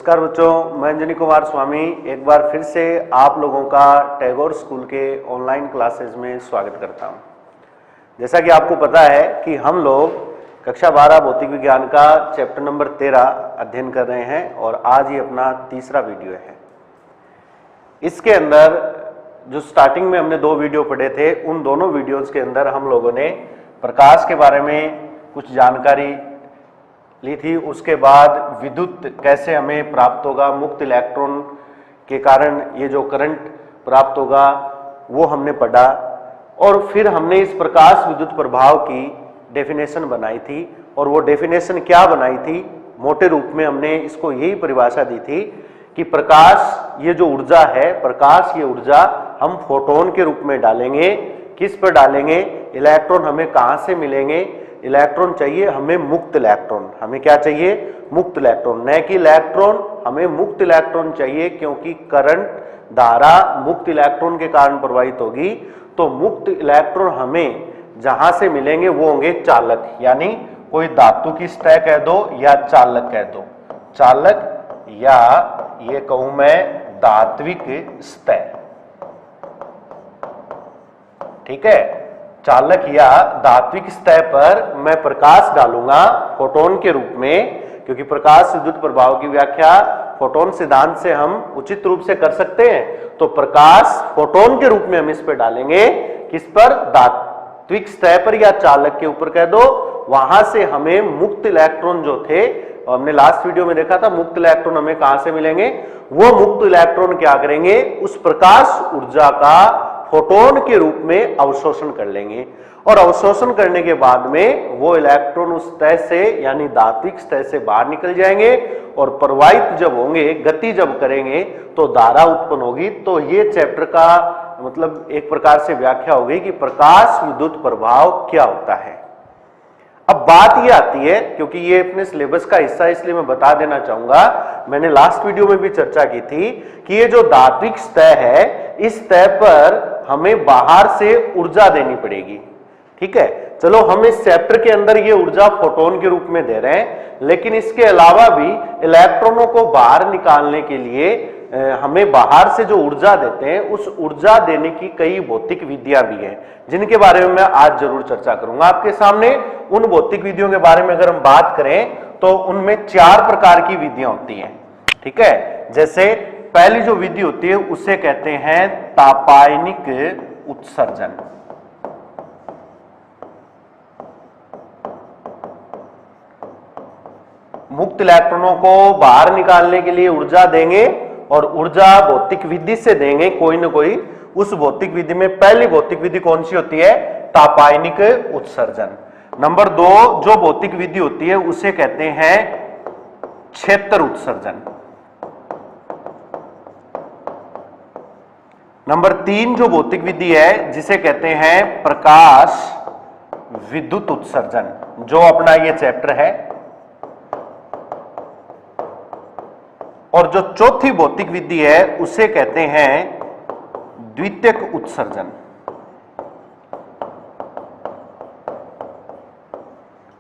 नमस्कार बच्चों, मैं अंजनी कुमार स्वामी एक बार फिर से आप लोगों का टैगोर स्कूल के ऑनलाइन क्लासेज में स्वागत करता हूं। जैसा कि आपको पता है कि हम लोग कक्षा 12 भौतिक विज्ञान का चैप्टर नंबर 13 अध्ययन कर रहे हैं और आज ये अपना तीसरा वीडियो है। इसके अंदर जो स्टार्टिंग में हमने 2 वीडियो पढ़े थे, उन दोनों वीडियोज़ के अंदर हम लोगों ने प्रकाश के बारे में कुछ जानकारी ली थी। उसके बाद विद्युत कैसे हमें प्राप्त होगा, मुक्त इलेक्ट्रॉन के कारण ये जो करंट प्राप्त होगा वो हमने पढ़ा। और फिर हमने इस प्रकाश विद्युत प्रभाव की डेफिनेशन बनाई थी और वो डेफिनेशन क्या बनाई थी, मोटे रूप में हमने इसको यही परिभाषा दी थी कि प्रकाश ये जो ऊर्जा है, प्रकाश ये ऊर्जा हम फोटोन के रूप में डालेंगे। किस पर डालेंगे? इलेक्ट्रॉन हमें कहाँ से मिलेंगे? इलेक्ट्रॉन चाहिए हमें मुक्त इलेक्ट्रॉन। हमें क्या चाहिए? मुक्त इलेक्ट्रॉन, न कि इलेक्ट्रॉन। हमें मुक्त इलेक्ट्रॉन चाहिए क्योंकि करंट धारा मुक्त इलेक्ट्रॉन के कारण प्रवाहित होगी। तो मुक्त इलेक्ट्रॉन हमें जहां से मिलेंगे वो होंगे चालक, यानी कोई धातु की सतह कह दो या चालक कह दो, चालक या ये कहूं मैं धात्विक सतह। ठीक है, चालक या धात्विक सतह पर मैं प्रकाश डालूंगा फोटोन के रूप में, क्योंकि प्रकाश विद्युत प्रभाव की व्याख्या फोटोन सिद्धांत से हम उचित रूप से कर सकते हैं। तो प्रकाश फोटोन के रूप में हम इस पर डालेंगे। किस पर? धात्विक सतह पर या चालक के ऊपर कह दो। वहां से हमें मुक्त इलेक्ट्रॉन जो थे, हमने लास्ट वीडियो में देखा था, मुक्त इलेक्ट्रॉन हमें कहां से मिलेंगे? वो मुक्त इलेक्ट्रॉन क्या करेंगे? उस प्रकाश ऊर्जा का फोटोन के रूप में अवशोषण कर लेंगे और अवशोषण करने के बाद में वो इलेक्ट्रॉन उस सतह से यानी धात्विक सतह से बाहर निकल जाएंगे और प्रवाहित जब होंगे, गति जब करेंगे तो धारा उत्पन्न होगी। तो ये चैप्टर का मतलब एक प्रकार से व्याख्या हो गई कि प्रकाश विद्युत प्रभाव क्या होता है। अब बात ये आती है, क्योंकि ये अपने सिलेबस का हिस्सा है इसलिए मैं बता देना चाहूंगा, मैंने लास्ट वीडियो में भी चर्चा की थी कि ये जो धात्विक सतह है, इस सतह पर हमें बाहर से ऊर्जा देनी पड़ेगी। ठीक है, चलो हम इस चैप्टर के अंदर ये ऊर्जा फोटोन के रूप में दे रहे हैं, लेकिन इसके अलावा भी इलेक्ट्रॉनों को बाहर निकालने के लिए हमें बाहर से जो ऊर्जा देते हैं, उस ऊर्जा देने की कई भौतिक विधियां भी हैं, जिनके बारे में मैं आज जरूर चर्चा करूंगा आपके सामने। उन भौतिक विधियों के बारे में अगर हम बात करें तो उनमें 4 प्रकार की विधियां होती हैं। ठीक है, जैसे पहली जो विधि होती है उसे कहते हैं तापायनिक उत्सर्जन। मुक्त इलेक्ट्रॉनों को बाहर निकालने के लिए ऊर्जा देंगे और ऊर्जा भौतिक विधि से देंगे कोई ना कोई। उस भौतिक विधि में पहली भौतिक विधि कौन सी होती है? तापायनिक उत्सर्जन। नंबर 2 जो भौतिक विधि होती है उसे कहते हैं क्षेत्र उत्सर्जन। नंबर 3 जो भौतिक विधि है जिसे कहते हैं प्रकाश विद्युत उत्सर्जन, जो अपना ये चैप्टर है। और जो चौथी भौतिक विधि है उसे कहते हैं द्वितीयक उत्सर्जन।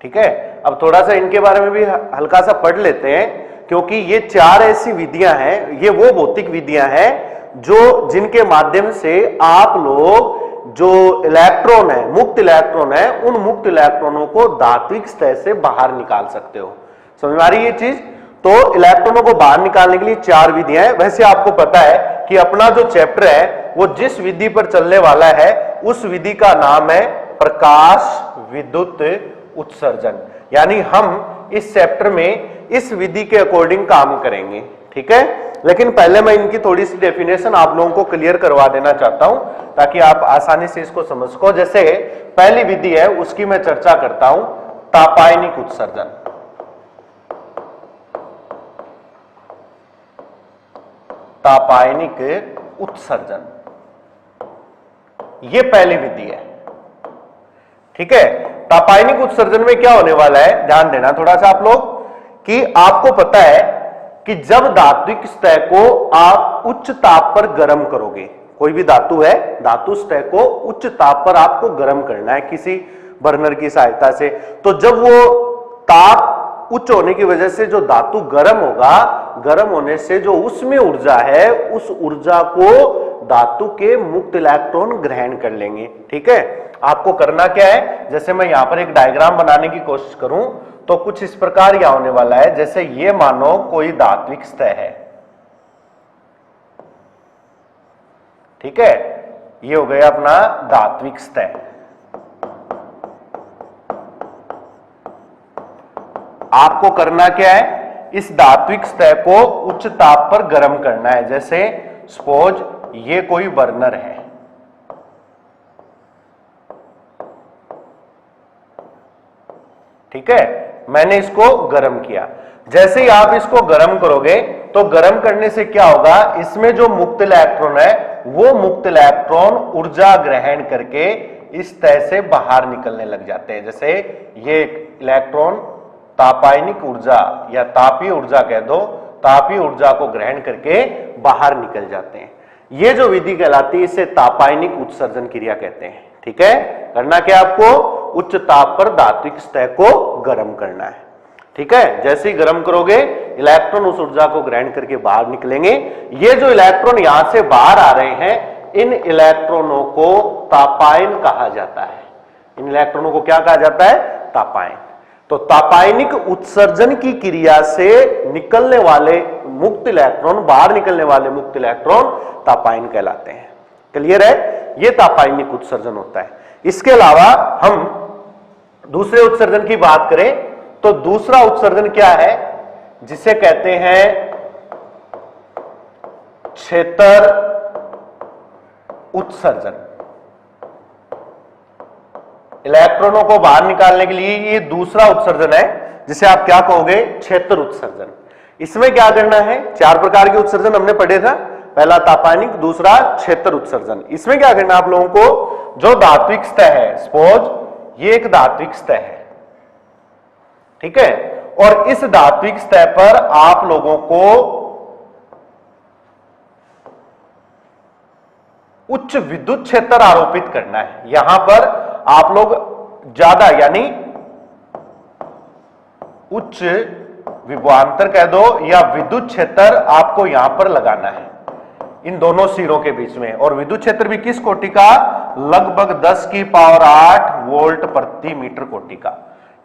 ठीक है, अब थोड़ा सा इनके बारे में भी हल्का सा पढ़ लेते हैं, क्योंकि ये 4 ऐसी विधियां हैं, ये वो भौतिक विधियां हैं जो जिनके माध्यम से आप लोग जो इलेक्ट्रॉन है, मुक्त इलेक्ट्रॉन है, उन मुक्त इलेक्ट्रॉनों को धात्विक सतह से बाहर निकाल सकते हो। समझ में आ रही ये चीज? तो इलेक्ट्रॉनों को बाहर निकालने के लिए 4 विधियां हैं। वैसे आपको पता है कि अपना जो चैप्टर है वो जिस विधि पर चलने वाला है उस विधि का नाम है प्रकाश विद्युत उत्सर्जन, यानी हम इस चैप्टर में इस विधि के अकॉर्डिंग काम करेंगे। ठीक है, लेकिन पहले मैं इनकी थोड़ी सी डेफिनेशन आप लोगों को क्लियर करवा देना चाहता हूं ताकि आप आसानी से इसको समझ सको। जैसे पहली विधि है उसकी मैं चर्चा करता हूं, तापायनिक उत्सर्जन। तापायनिक उत्सर्जन ये पहली विधि है। ठीक है, तापायनिक उत्सर्जन में क्या होने वाला है, ध्यान देना थोड़ा सा आप लोग, कि आपको पता है कि जब धात्विक सतह को आप उच्च ताप पर गर्म करोगे, कोई भी धातु है, धातु सतह को उच्च ताप पर आपको गर्म करना है किसी बर्नर की सहायता से, तो जब वो ताप उच्च होने की वजह से जो धातु गर्म होगा, गर्म होने से जो उसमें ऊर्जा है, उस ऊर्जा को धातु के मुक्त इलेक्ट्रॉन ग्रहण कर लेंगे। ठीक है, आपको करना क्या है, जैसे मैं यहां पर एक डायग्राम बनाने की कोशिश करूं तो कुछ इस प्रकार यह होने वाला है। जैसे ये मानो कोई धात्विक सतह है, ठीक है, ये हो गया अपना धात्विक सतह। आपको करना क्या है, इस धात्विक सतह को उच्च ताप पर गर्म करना है। जैसे सपोज ये कोई बर्नर है, ठीक है, मैंने इसको गर्म किया। जैसे ही आप इसको गर्म करोगे तो गर्म करने से क्या होगा, इसमें जो मुक्त इलेक्ट्रॉन है वो मुक्त इलेक्ट्रॉन ऊर्जा ग्रहण करके इस तरह से बाहर निकलने लग जाते हैं। जैसे ये इलेक्ट्रॉन तापायनिक ऊर्जा या तापीय ऊर्जा कह दो, तापीय ऊर्जा को ग्रहण करके बाहर निकल जाते हैं। ये जो विधि कहलाती है इसे तापायनिक उत्सर्जन क्रिया कहते हैं। ठीक है, करना क्या आपको, उच्च ताप पर धात्विक सतह को गर्म करना है। ठीक है, जैसे ही गर्म करोगे इलेक्ट्रॉन उस ऊर्जा को ग्रहण करके बाहर निकलेंगे। ये जो इलेक्ट्रॉन यहां से बाहर आ रहे हैं, इन इलेक्ट्रॉनों को तापायन कहा जाता है। इन इलेक्ट्रॉनों को क्या कहा जाता है, तापायन। तो तापायनिक उत्सर्जन की क्रिया से निकलने वाले मुक्त इलेक्ट्रॉन, बाहर निकलने वाले मुक्त इलेक्ट्रॉन तापायन कहलाते हैं। क्लियर है, ये तापायनिक उत्सर्जन होता है। इसके अलावा हम दूसरे उत्सर्जन की बात करें तो दूसरा उत्सर्जन क्या है, जिसे कहते हैं क्षेत्र उत्सर्जन। इलेक्ट्रॉनों को बाहर निकालने के लिए ये दूसरा उत्सर्जन है, जिसे आप क्या कहोगे, क्षेत्र उत्सर्जन। इसमें क्या करना है, चार प्रकार के उत्सर्जन हमने पढ़े था, पहला तापायनिक, दूसरा क्षेत्र उत्सर्जन। इसमें क्या करना है आप लोगों को, जो धात्विक सतह है, सपोज ये एक धात्विक सतह है, ठीक है, और इस धात्विक सतह पर आप लोगों को उच्च विद्युत क्षेत्र आरोपित करना है। यहां पर आप लोग ज्यादा यानी उच्च विभवांतर कह दो या विद्युत क्षेत्र आपको यहां पर लगाना है, इन दोनों सिरों के बीच में। और विद्युत क्षेत्र भी किस कोटि का, लगभग 10 की पावर 8 वोल्ट प्रति मीटर कोटि का।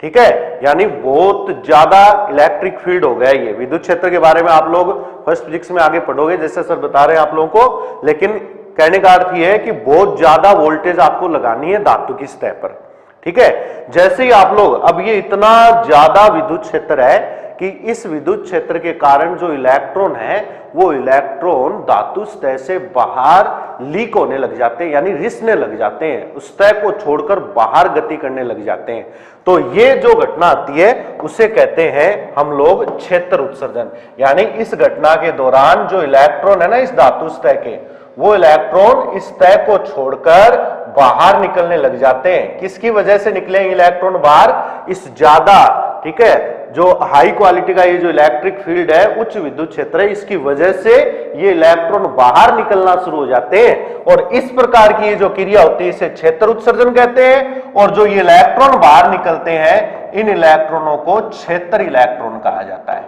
ठीक है, यानी बहुत ज्यादा इलेक्ट्रिक फील्ड हो गया ये। विद्युत क्षेत्र के बारे में आप लोग फर्स्ट फिजिक्स में आगे पढ़ोगे, जैसे सर बता रहे हैं आप लोगों को, लेकिन कहने का अर्थ यह है कि बहुत ज्यादा वोल्टेज आपको लगानी है धातु की सतह पर। ठीक है, जैसे ही आप लोग, अब ये इतना ज्यादा विद्युत क्षेत्र है कि इस विद्युत क्षेत्र के कारण जो इलेक्ट्रॉन है वो इलेक्ट्रॉन धातु सतह से बाहर लीक होने लग जाते हैं, यानी रिसने लग जाते हैं, उस सतह को छोड़कर बाहर गति करने लग जाते हैं। तो ये जो घटना आती है उसे कहते हैं हम लोग क्षेत्र उत्सर्जन। यानी इस घटना के दौरान जो इलेक्ट्रॉन है ना इस धातु सतह के, वो इलेक्ट्रॉन इस सतह को छोड़कर बाहर निकलने लग जाते हैं। किसकी वजह से निकले इलेक्ट्रॉन बाहर, इस ज्यादा, ठीक है, जो हाई क्वालिटी का ये जो इलेक्ट्रिक फील्ड है, उच्च विद्युत क्षेत्र है, इसकी वजह से ये इलेक्ट्रॉन बाहर निकलना शुरू हो जाते हैं। और इस प्रकार की ये जो क्रिया होती है इसे क्षेत्र उत्सर्जन कहते हैं। और जो ये इलेक्ट्रॉन बाहर निकलते हैं, इन इलेक्ट्रॉनों को क्षेत्र इलेक्ट्रॉन कहा जाता है।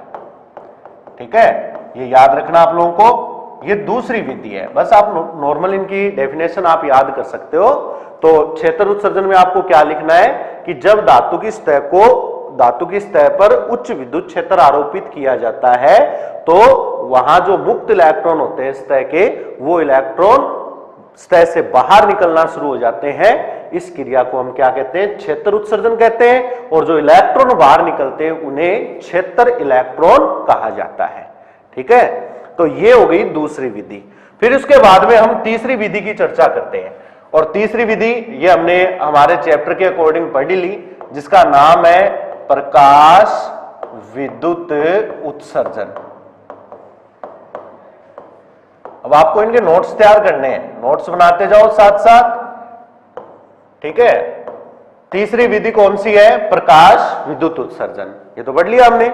ठीक है, ये याद रखना आप लोगों को। ये दूसरी विधि है, बस आप नॉर्मल इनकी डेफिनेशन आप याद कर सकते हो। तो क्षेत्र उत्सर्जन में आपको क्या लिखना है कि जब धातु की सतह पर उच्च विद्युत क्षेत्र आरोपित किया जाता है तो वहां जो मुक्त इलेक्ट्रॉन होते हैं सतह के, वो इलेक्ट्रॉन सतह से बाहर निकलना शुरू हो जाते हैं। इस क्रिया को हम क्या कहते हैं, क्षेत्र उत्सर्जन कहते हैं। और जो इलेक्ट्रॉन बाहर निकलते हैं उन्हें क्षेत्र इलेक्ट्रॉन कहा जाता है। ठीक है, तो ये हो गई दूसरी विधि। फिर उसके बाद में हम तीसरी विधि की चर्चा करते हैं। और तीसरी विधि ये हमने हमारे चैप्टर के अकॉर्डिंग पढ़ ली, जिसका नाम है प्रकाश विद्युत उत्सर्जन। अब आपको इनके नोट्स तैयार करने हैं, नोट्स बनाते जाओ साथ साथ। ठीक है, तीसरी विधि कौन सी है, प्रकाश विद्युत उत्सर्जन। ये तो पढ़ लिया हमने।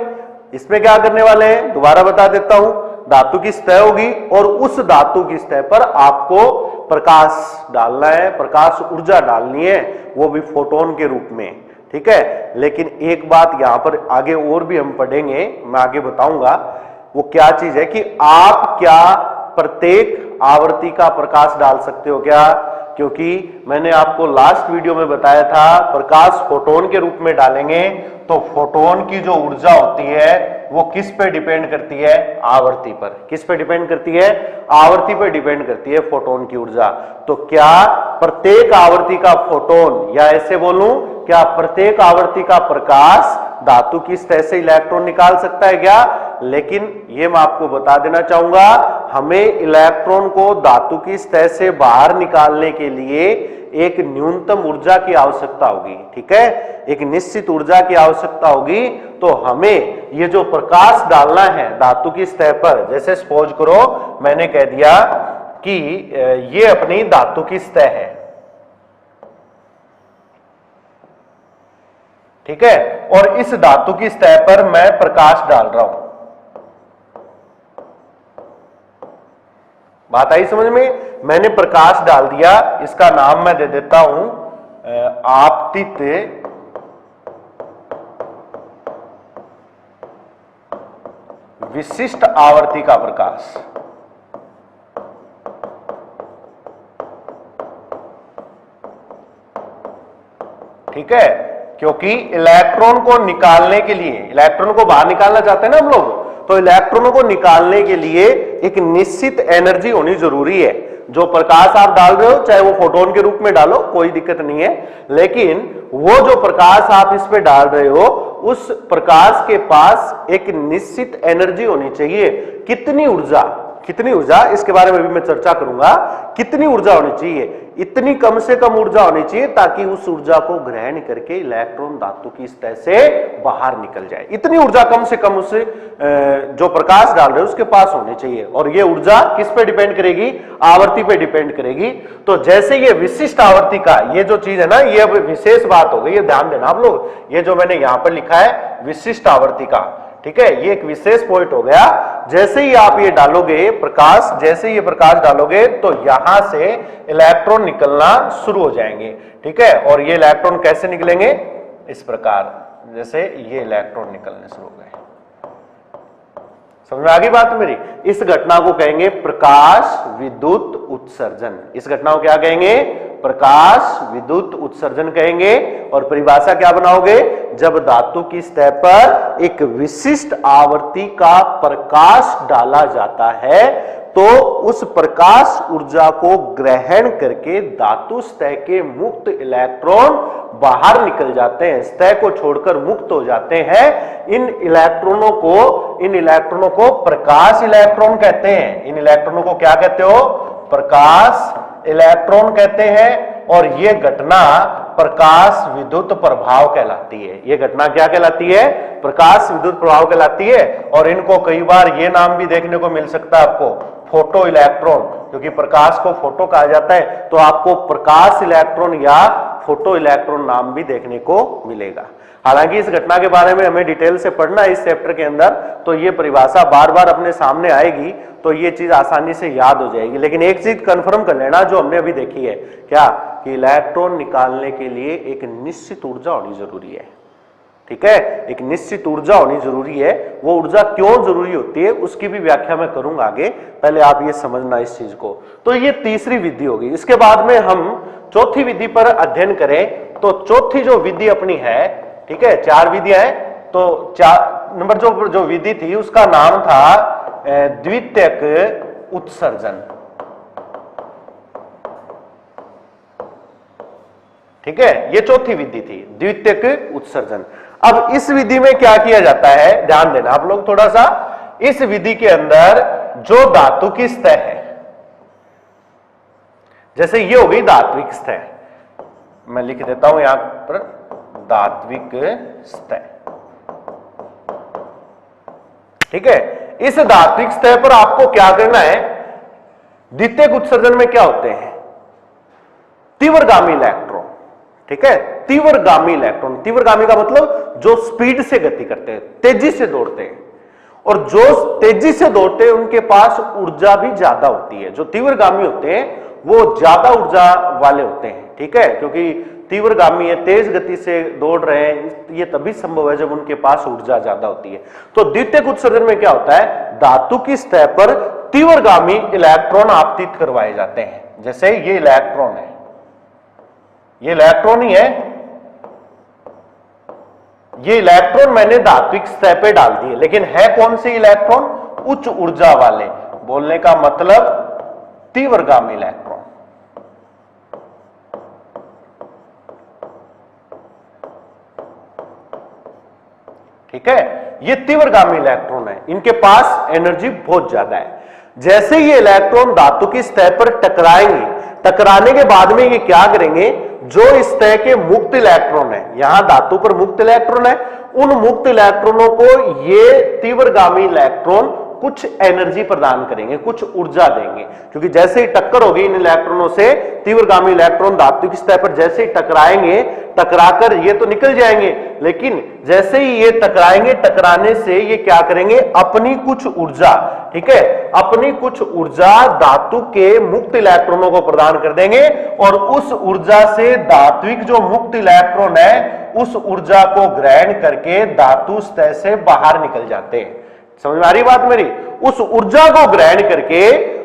इसमें क्या करने वाले हैं, दोबारा बता देता हूं। धातु की सतह होगी और उस धातु की सतह पर आपको प्रकाश डालना है, प्रकाश ऊर्जा डालनी है, वो भी फोटोन के रूप में। ठीक है। लेकिन एक बात यहां पर आगे और भी हम पढ़ेंगे, मैं आगे बताऊंगा वो क्या चीज है कि आप क्या प्रत्येक आवर्ती का प्रकाश डाल सकते हो क्या, क्योंकि मैंने आपको लास्ट वीडियो में बताया था प्रकाश फोटोन के रूप में डालेंगे तो फोटोन की जो ऊर्जा होती है वो किस पे डिपेंड करती है, आवर्ती पर। किस पे डिपेंड करती है, आवर्ती पर डिपेंड करती है फोटोन की ऊर्जा। तो क्या प्रत्येक आवर्ती का फोटोन, या ऐसे बोलूं क्या प्रत्येक आवर्ती का प्रकाश धातु की सतह से इलेक्ट्रॉन निकाल सकता है क्या? लेकिन ये मैं आपको बता देना चाहूंगा, हमें इलेक्ट्रॉन को धातु की सतह से बाहर निकालने के लिए एक न्यूनतम ऊर्जा की आवश्यकता होगी, ठीक है, एक निश्चित ऊर्जा की आवश्यकता होगी। तो हमें ये जो प्रकाश डालना है धातु की सतह पर, जैसे सपोज करो मैंने कह दिया कि ये अपनी धातु की सतह है, ठीक है, और इस धातु की सतह पर मैं प्रकाश डाल रहा हूं। बात आई समझ में? मैंने प्रकाश डाल दिया, इसका नाम मैं दे देता हूं आपतित विशिष्ट आवर्ती का प्रकाश, ठीक है, क्योंकि इलेक्ट्रॉन को निकालने के लिए, इलेक्ट्रॉन को बाहर निकालना चाहते हैं ना हम लोग, तो इलेक्ट्रॉनों को निकालने के लिए एक निश्चित एनर्जी होनी जरूरी है। जो प्रकाश आप डाल रहे हो चाहे वो फोटोन के रूप में डालो, कोई दिक्कत नहीं है, लेकिन वो जो प्रकाश आप इस पे डाल रहे हो उस प्रकाश के पास एक निश्चित एनर्जी होनी चाहिए। कितनी ऊर्जा, कितनी ऊर्जा, इसके बारे में भी मैं चर्चा करूंगा। कितनी ऊर्जा होनी चाहिए? इतनी कम से कम ऊर्जा होनी चाहिए ताकि उस ऊर्जा को ग्रहण करके इलेक्ट्रॉन धातु की सतह से बाहर निकल जाए। इतनी ऊर्जा कम से कम उस जो प्रकाश डाल रहे हैं उसके पास होनी चाहिए। और ये ऊर्जा किस पे डिपेंड करेगी? आवर्ती पे डिपेंड करेगी। तो जैसे ये विशिष्ट आवर्ती का ये जो चीज है ना, ये अब विशेष बात हो गई, ये ध्यान देना आप लोग। ये जो मैंने यहां पर लिखा है विशिष्ट आवर्ती का, ठीक है, ये एक विशेष पॉइंट हो गया। जैसे ही आप ये डालोगे प्रकाश, जैसे ही ये प्रकाश डालोगे तो यहां से इलेक्ट्रॉन निकलना शुरू हो जाएंगे, ठीक है। और ये इलेक्ट्रॉन कैसे निकलेंगे? इस प्रकार, जैसे ये इलेक्ट्रॉन निकलने शुरू हो गए। समझ में आ गई बात मेरी? इस घटना को कहेंगे प्रकाश विद्युत उत्सर्जन। इस घटना को क्या कहेंगे? प्रकाश विद्युत उत्सर्जन कहेंगे। और परिभाषा क्या बनाओगे? जब धातु की सतह पर एक विशिष्ट आवर्ती का प्रकाश डाला जाता है तो उस प्रकाश ऊर्जा को ग्रहण करके धातु सतह के मुक्त इलेक्ट्रॉन बाहर निकल जाते हैं, सतह को छोड़कर मुक्त हो जाते हैं। इन इलेक्ट्रॉनों को प्रकाश इलेक्ट्रॉन कहते हैं। इन इलेक्ट्रॉनों को क्या कहते हो? प्रकाश इलेक्ट्रॉन कहते हैं। और यह घटना प्रकाश विद्युत प्रभाव कहलाती है। यह घटना क्या कहलाती है? प्रकाश विद्युत प्रभाव कहलाती है। और इनको कई बार यह नाम भी देखने को मिल सकता है आपको, फोटो इलेक्ट्रॉन, क्योंकि प्रकाश को फोटो कहा जाता है, तो आपको प्रकाश इलेक्ट्रॉन या फोटो इलेक्ट्रॉन नाम भी देखने को मिलेगा। हालांकि इस घटना के बारे में हमें डिटेल से पढ़ना है इस चैप्टर के अंदर, तो ये परिभाषा बार बार अपने सामने आएगी तो ये चीज आसानी से याद हो जाएगी। लेकिन एक चीज कंफर्म कर लेना जो हमने अभी देखी है, क्या कि इलेक्ट्रॉन निकालने के लिए एक निश्चित ऊर्जा होनी जरूरी है, ठीक है, एक निश्चित ऊर्जा होनी जरूरी है। वो ऊर्जा क्यों जरूरी होती है उसकी भी व्याख्या मैं करूंगा आगे, पहले आप ये समझना इस चीज को। तो ये तीसरी विधि होगी। इसके बाद में हम चौथी विधि पर अध्ययन करें तो चौथी जो विधि अपनी है, ठीक है, चार विधियां हैं, तो चार नंबर जो विधि थी उसका नाम था द्वितीयक उत्सर्जन, ठीक है, ये चौथी विधि थी, द्वितीयक उत्सर्जन। अब इस विधि में क्या किया जाता है, ध्यान देना आप लोग थोड़ा सा। इस विधि के अंदर जो धातु की सतह है, जैसे ये हो गई धात्विक सतह, मैं लिख देता हूं यहां पर धात्विक सतह, ठीक है। इस धात्विक सतह पर आपको क्या करना है? द्वितीयक उत्सर्जन में क्या होते हैं? तीव्रगामी इलेक्ट्रॉन, ठीक है, तीव्रगामी इलेक्ट्रॉन। तीव्रगामी का मतलब जो स्पीड से गति करते हैं, तेजी से दौड़ते हैं, और जो तेजी से दौड़ते हैं उनके पास ऊर्जा भी ज्यादा होती है। जो तीव्रगामी होते हैं वो ज्यादा ऊर्जा वाले होते हैं, ठीक है, क्योंकि तीव्रगामी है, तेज गति से दौड़ रहे हैं, ये तभी संभव है जब उनके पास ऊर्जा ज्यादा होती है। तो द्वितीयक उत्सर्जन में क्या होता है, धातु की सतह पर तीव्रगामी इलेक्ट्रॉन आपतित करवाए जाते हैं। जैसे ये इलेक्ट्रॉन है, ये इलेक्ट्रॉन ही है, ये इलेक्ट्रॉन मैंने धात्विक सतह पे डाल दिए, लेकिन है कौन से इलेक्ट्रॉन, उच्च ऊर्जा वाले, बोलने का मतलब तीव्रगामी इलेक्ट्रॉन। ठीक है, ये तीव्रगामी इलेक्ट्रॉन है, इनके पास एनर्जी बहुत ज्यादा है। जैसे ये इलेक्ट्रॉन धातु की सतह पर टकराएंगे, टकराने के बाद में ये क्या करेंगे, जो इस सतह के मुक्त इलेक्ट्रॉन है, यहां धातु पर मुक्त इलेक्ट्रॉन है, उन मुक्त इलेक्ट्रॉनों को ये तीव्रगामी इलेक्ट्रॉन कुछ एनर्जी प्रदान करेंगे, कुछ ऊर्जा देंगे, क्योंकि जैसे ही टक्कर होगी इन इलेक्ट्रॉनों से, तीव्रगामी इलेक्ट्रॉन धातु की सतह पर जैसे ही टकराएंगे, टकराकर ये तो निकल जाएंगे, लेकिन जैसे ही ये टकराएंगे, टकराने से ये क्या करेंगे, अपनी कुछ ऊर्जा, ठीक है, अपनी कुछ ऊर्जा धातु के मुक्त इलेक्ट्रॉनों को प्रदान कर देंगे, और उस ऊर्जा से धात्विक जो मुक्त इलेक्ट्रॉन है उस ऊर्जा को ग्रहण करके धातु सतह से बाहर निकल जाते हैं। समझ में आ रही बात मेरी, उस ऊर्जा को ग्रहण करके,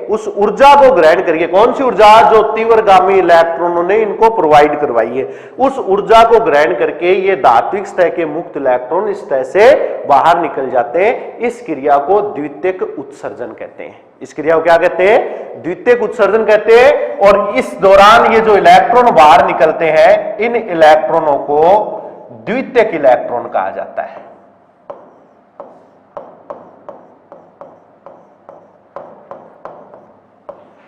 उस ऊर्जा को ग्रहण करके, कौन सी ऊर्जा, जो तीव्रगामी इलेक्ट्रॉनों ने इनको प्रोवाइड करवाई है, उस ऊर्जा को ग्रहण करके ये धात्विक सतह के मुक्त इलेक्ट्रॉन इस सतह से बाहर निकल जाते हैं। इस क्रिया को द्वितीयक उत्सर्जन कहते हैं। इस क्रिया को क्या कहते हैं, द्वितीयक उत्सर्जन कहते हैं। और इस दौरान ये जो इलेक्ट्रॉन बाहर निकलते हैं, इन इलेक्ट्रॉनों को द्वितीयक इलेक्ट्रॉन कहा जाता है।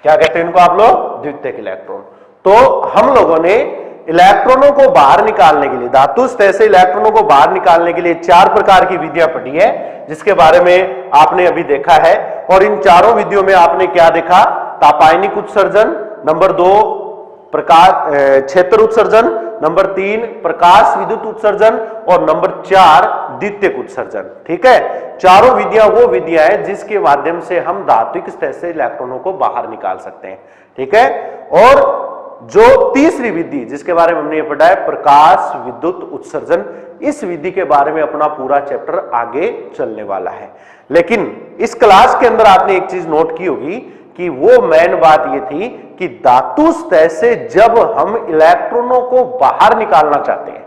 क्या कहते हैं इनको आप लोग, द्वितीयक इलेक्ट्रॉन। तो हम लोगों ने इलेक्ट्रॉनों को बाहर निकालने के लिए, धातु सतह से इलेक्ट्रॉनों को बाहर निकालने के लिए 4 प्रकार की विधियां पढ़ी है, जिसके बारे में आपने अभी देखा है। और इन चारों विधियों में आपने क्या देखा, तापायनिक उत्सर्जन, नंबर 2 प्रकाश क्षेत्र उत्सर्जन, नंबर 3 प्रकाश विद्युत उत्सर्जन, और नंबर 4 द्वितीयक उत्सर्जन। ठीक है, चारों विधियां वो विधियां हैं जिसके माध्यम से हम धात्विक सतह से इलेक्ट्रॉनों को बाहर निकाल सकते हैं। ठीक है, और जो तीसरी विधि जिसके बारे में हमने ये पढ़ा है, प्रकाश विद्युत उत्सर्जन, इस विधि के बारे में अपना पूरा चैप्टर आगे चलने वाला है। लेकिन इस क्लास के अंदर आपने एक चीज नोट की होगी कि वो मेन बात ये थी कि धातु सतह से जब हम इलेक्ट्रॉनों को बाहर निकालना चाहते हैं,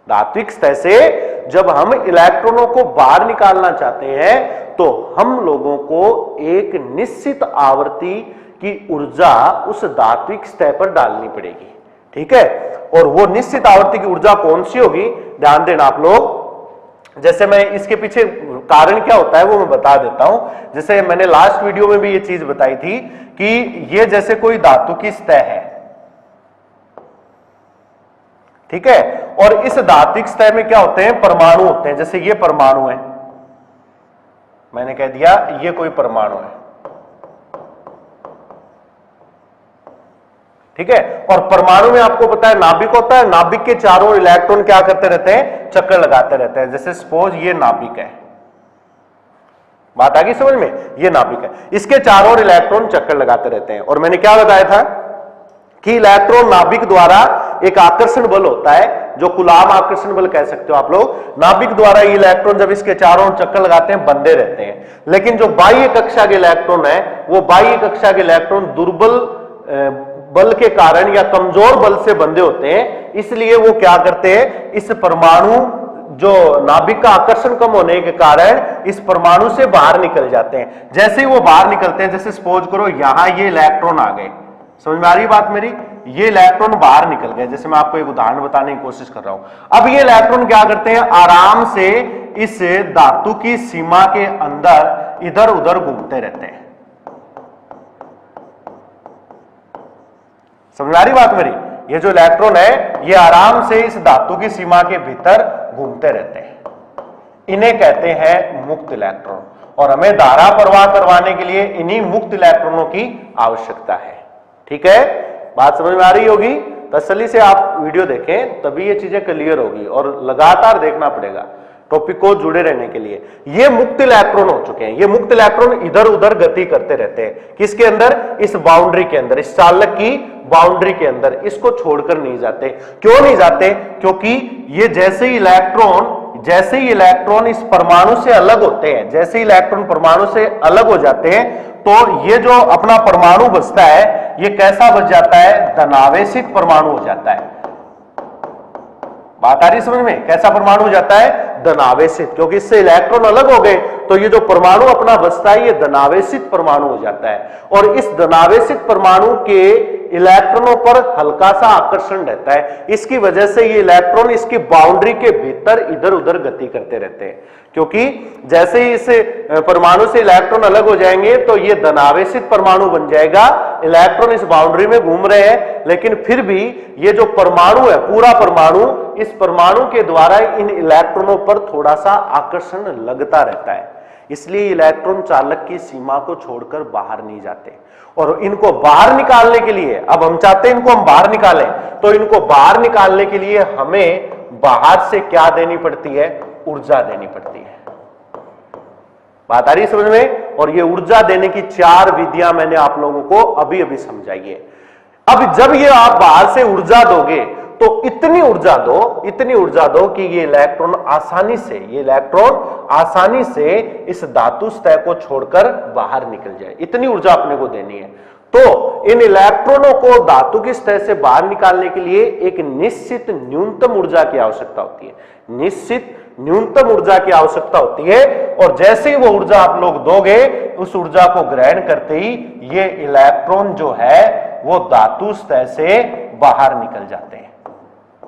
धात्विक सतह से जब हम इलेक्ट्रॉनों को बाहर निकालना चाहते हैं, तो हम लोगों को एक निश्चित आवृत्ति की ऊर्जा उस धात्विक सतह पर डालनी पड़ेगी। ठीक है, और वो निश्चित आवृत्ति की ऊर्जा कौन सी होगी, ध्यान देना आप लोग। जैसे मैं इसके पीछे कारण क्या होता है वो मैं बता देता हूं। जैसे मैंने लास्ट वीडियो में भी ये चीज बताई थी कि ये जैसे कोई धातु की सतह है, ठीक है, और इस धात्विक सतह में क्या होते हैं, परमाणु होते हैं। जैसे ये परमाणु है, मैंने कह दिया ये कोई परमाणु है, ठीक है, और परमाणु में आपको पता है नाभिक होता है, नाभिक के चारों इलेक्ट्रॉन क्या करते रहते हैं, चक्कर लगाते रहते हैं। जैसे सपोज ये नाभिक है, बात आ गई समझ में, ये नाभिक है, इसके चारों इलेक्ट्रॉन चक्कर लगाते रहते हैं। और मैंने क्या बताया था कि इलेक्ट्रॉन नाभिक द्वारा एक आकर्षण बल होता है, जो कूलाम आकर्षण बल कह सकते हो आप लोग। नाभिक द्वारा ये इलेक्ट्रॉन जब इसके चारों चक्कर लगाते हैं बंधे रहते हैं, लेकिन जो बाह्य कक्षा के इलेक्ट्रॉन है, वो बाह्य कक्षा के इलेक्ट्रॉन दुर्बल बल के कारण या कमजोर बल से बंधे होते हैं, इसलिए वो क्या करते हैं, इस परमाणु, जो नाभिक का आकर्षण कम होने के कारण इस परमाणु से बाहर निकल जाते हैं। जैसे ही वो बाहर निकलते हैं, जैसे सपोज करो यहां ये इलेक्ट्रॉन आ गए, समझ में आ रही बात मेरी, ये इलेक्ट्रॉन बाहर निकल गए। जैसे मैं आपको एक उदाहरण बताने की कोशिश कर रहा हूं। अब ये इलेक्ट्रॉन क्या करते हैं, आराम से इस धातु की सीमा के अंदर इधर उधर घूमते रहते हैं। समझ आ रही बात मेरी, ये जो इलेक्ट्रॉन है ये आराम से इस धातु की सीमा के भीतर घूमते रहते हैं, इन्हें कहते हैं मुक्त इलेक्ट्रॉन। और हमें धारा प्रवाह करवाने के लिए इन्हीं मुक्त इलेक्ट्रॉनों की आवश्यकता है। ठीक है, बात समझ में आ रही होगी। तसल्ली से आप वीडियो देखें, तभी ये चीजें क्लियर होगी, और लगातार देखना पड़ेगा। टॉपिक को जुड़े रहने के लिए। ये मुक्त इलेक्ट्रॉन हो चुके हैं, ये मुक्त इलेक्ट्रॉन इधर उधर गति करते रहते हैं। किसके अंदर? इस बाउंड्री के अंदर, इस चालक की बाउंड्री के अंदर, इसको छोड़कर नहीं जाते। क्यों नहीं जाते? क्योंकि ये जैसे ही इलेक्ट्रॉन इस परमाणु से अलग होते हैं, जैसे ही इलेक्ट्रॉन परमाणु से अलग हो जाते हैं, तो ये जो अपना परमाणु बचता है, ये कैसा बच जाता है? धनावेशित परमाणु हो जाता है। बात आ रही समझ में? कैसा परमाणु हो जाता है? धनावेशित, क्योंकि इससे इलेक्ट्रॉन अलग हो गए तो ये जो परमाणु अपना बचता है, ये धनावेशित परमाणु हो जाता है। और इस धनावेशित परमाणु के इलेक्ट्रॉनों पर हल्का सा आकर्षण रहता है। इसकी वजह से ये इलेक्ट्रॉन इसकी बाउंड्री के भीतर इधर उधर गति करते रहते हैं, क्योंकि जैसे ही इस परमाणु से इलेक्ट्रॉन अलग हो जाएंगे तो ये धनावेशित परमाणु बन जाएगा। इलेक्ट्रॉन इस बाउंड्री में घूम रहे हैं, लेकिन फिर भी ये जो परमाणु है, पूरा परमाणु, इस परमाणु के द्वारा इन इलेक्ट्रॉनों पर थोड़ा सा आकर्षण लगता रहता है। इसलिए इलेक्ट्रॉन चालक की सीमा को छोड़कर बाहर नहीं जाते। और इनको बाहर निकालने के लिए, अब हम चाहते हैं इनको हम बाहर निकालें, तो इनको बाहर निकालने के लिए हमें बाहर से क्या देनी पड़ती है? ऊर्जा देनी पड़ती है। बात आ रही है समझ में? और ये ऊर्जा देने की 4 विधियां मैंने आप लोगों को अभी अभी समझाई है। अब जब ये आप बाहर से ऊर्जा दोगे तो इतनी ऊर्जा दो कि ये इलेक्ट्रॉन आसानी से इस धातु सतह को छोड़कर बाहर निकल जाए। इतनी ऊर्जा अपने को देनी है। तो इन इलेक्ट्रॉनों को धातु की सतह से बाहर निकालने के लिए एक निश्चित न्यूनतम ऊर्जा की आवश्यकता होती है। निश्चित न्यूनतम ऊर्जा की आवश्यकता होती है। और जैसे ही वो ऊर्जा आप लोग दोगे, उस ऊर्जा को ग्रहण करते ही ये इलेक्ट्रॉन जो है वो धातु सतह से बाहर निकल जाते हैं।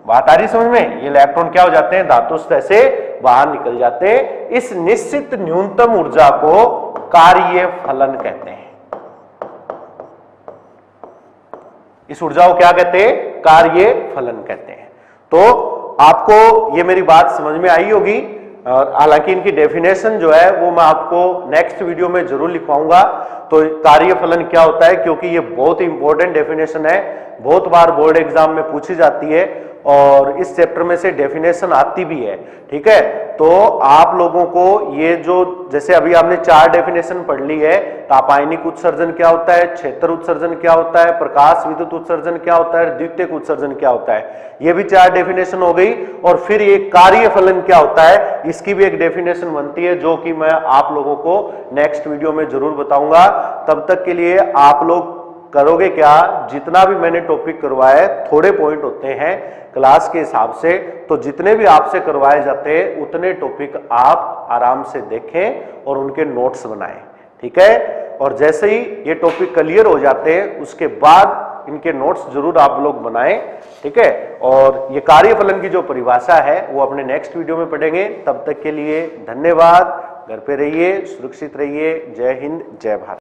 बात आ रही समझ में? ये इलेक्ट्रॉन क्या हो जाते हैं? धातु सतह से बाहर निकल जाते हैं। इस निश्चित न्यूनतम ऊर्जा को कार्य फलन कहते हैं। इस ऊर्जा को क्या कहते हैं? कार्य फलन कहते हैं। तो आपको ये मेरी बात समझ में आई होगी। और हालांकि इनकी डेफिनेशन जो है वो मैं आपको नेक्स्ट वीडियो में जरूर लिखवाऊंगा। तो कार्य फलन क्या होता है, क्योंकि ये बहुत ही इंपॉर्टेंट डेफिनेशन है, बहुत बार बोर्ड एग्जाम में पूछी जाती है और इस चैप्टर में से डेफिनेशन आती भी है। ठीक है, तो आप लोगों को ये जो, जैसे अभी आपने 4 डेफिनेशन पढ़ ली है, तापायनिक उत्सर्जन क्या होता है, क्षेत्र उत्सर्जन क्या होता है, प्रकाश विद्युत उत्सर्जन क्या होता है, द्वितीयक उत्सर्जन क्या होता है, ये भी 4 डेफिनेशन हो गई। और फिर ये कार्य फलन क्या होता है, इसकी भी एक डेफिनेशन बनती है, जो कि मैं आप लोगों को नेक्स्ट वीडियो में जरूर बताऊंगा। तब तक के लिए आप लोग करोगे क्या? जितना भी मैंने टॉपिक करवाया, थोड़े पॉइंट होते हैं क्लास के हिसाब से, तो जितने भी आपसे करवाए जाते हैं उतने टॉपिक आप आराम से देखें और उनके नोट्स बनाएं। ठीक है, और जैसे ही ये टॉपिक क्लियर हो जाते हैं उसके बाद इनके नोट्स जरूर आप लोग बनाएं। ठीक है, और ये कार्यफलन की जो परिभाषा है वो अपने नेक्स्ट वीडियो में पढ़ेंगे। तब तक के लिए धन्यवाद। घर पे रहिए, सुरक्षित रहिए। जय हिंद, जय भारत।